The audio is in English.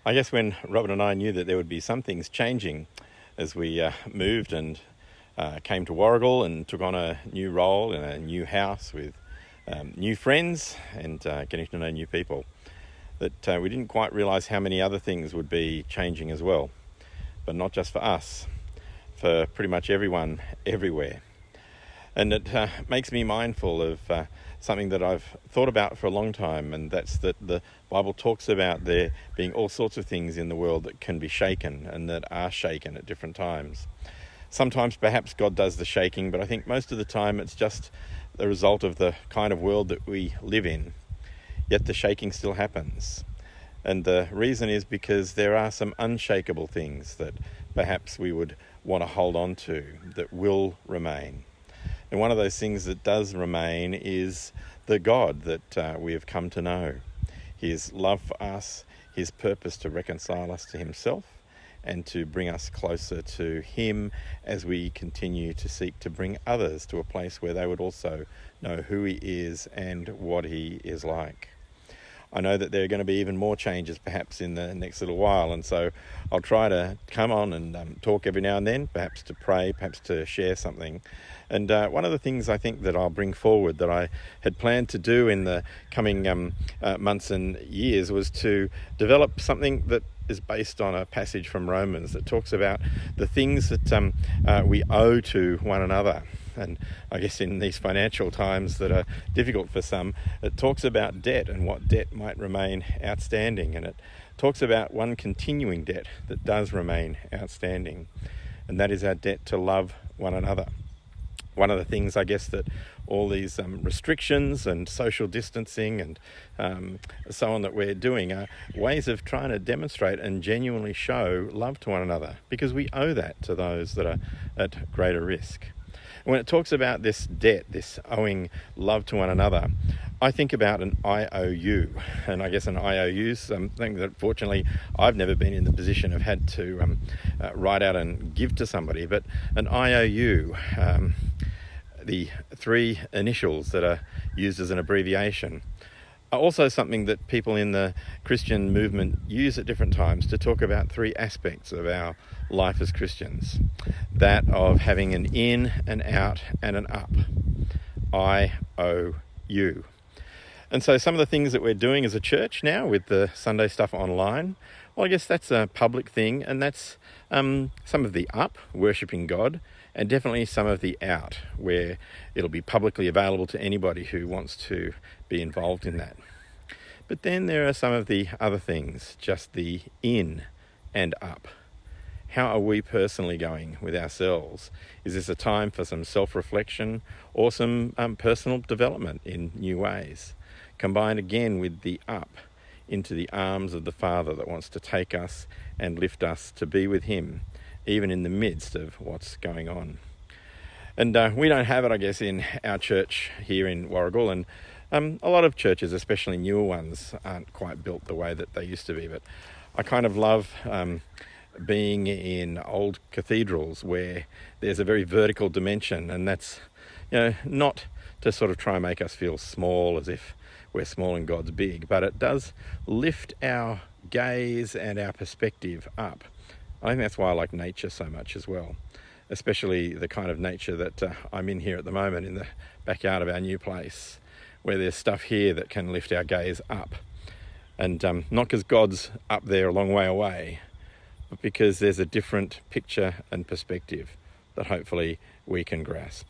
I guess when Robin and I knew that there would be some things changing as we moved and came to Warragul and took on a new role in a new house with new friends and getting to know new people, that we didn't quite realise how many other things would be changing as well. But not just for us, for pretty much everyone, everywhere. And it makes me mindful of something that I've thought about for a long time, and that's that the Bible talks about there being all sorts of things in the world that can be shaken and that are shaken at different times. Sometimes perhaps God does the shaking, but I think most of the time it's just the result of the kind of world that we live in. Yet the shaking still happens. And the reason is because there are some unshakable things that perhaps we would want to hold on to that will remain. And one of those things that does remain is the God that we have come to know. His love for us, his purpose to reconcile us to himself and to bring us closer to him as we continue to seek to bring others to a place where they would also know who he is and what he is like. I know that there are going to be even more changes perhaps in the next little while, and so I'll try to come on and talk every now and then, perhaps to pray, perhaps to share something. And one of the things I think that I'll bring forward that I had planned to do in the coming months and years was to develop something that is based on a passage from Romans that talks about the things that we owe to one another. And I guess in these financial times that are difficult for some, it talks about debt and what debt might remain outstanding. And it talks about one continuing debt that does remain outstanding. And that is our debt to love one another. One of the things, I guess, that all these restrictions and social distancing and so on that we're doing are ways of trying to demonstrate and genuinely show love to one another, because we owe that to those that are at greater risk. When it talks about this debt, this owing love to one another, I think about an IOU. And I guess an IOU is something that fortunately I've never been in the position of had to write out and give to somebody. But an IOU, the three initials that are used as an abbreviation, are also something that people in the Christian movement use at different times to talk about three aspects of our life as Christians. That of having an in, an out, and an up. IOU. And so some of the things that we're doing as a church now with the Sunday stuff online, well, I guess that's a public thing, and that's some of the up, worshipping God, and definitely some of the out, where it'll be publicly available to anybody who wants to be involved in that. But then there are some of the other things, just the in and up. How are we personally going with ourselves? Is this a time for some self-reflection or some personal development in new ways? Combined again with the up into the arms of the Father that wants to take us and lift us to be with him, even in the midst of what's going on. And we don't have it, I guess, in our church here in Warragul, and a lot of churches, especially newer ones, aren't quite built the way that they used to be. But I kind of love being in old cathedrals where there's a very vertical dimension, and that's, not to sort of try and make us feel small as if we're small and God's big, but it does lift our gaze and our perspective up. I think that's why I like nature so much as well, especially the kind of nature that I'm in here at the moment in the backyard of our new place, where there's stuff here that can lift our gaze up. And not because God's up there a long way away, but because there's a different picture and perspective that hopefully we can grasp.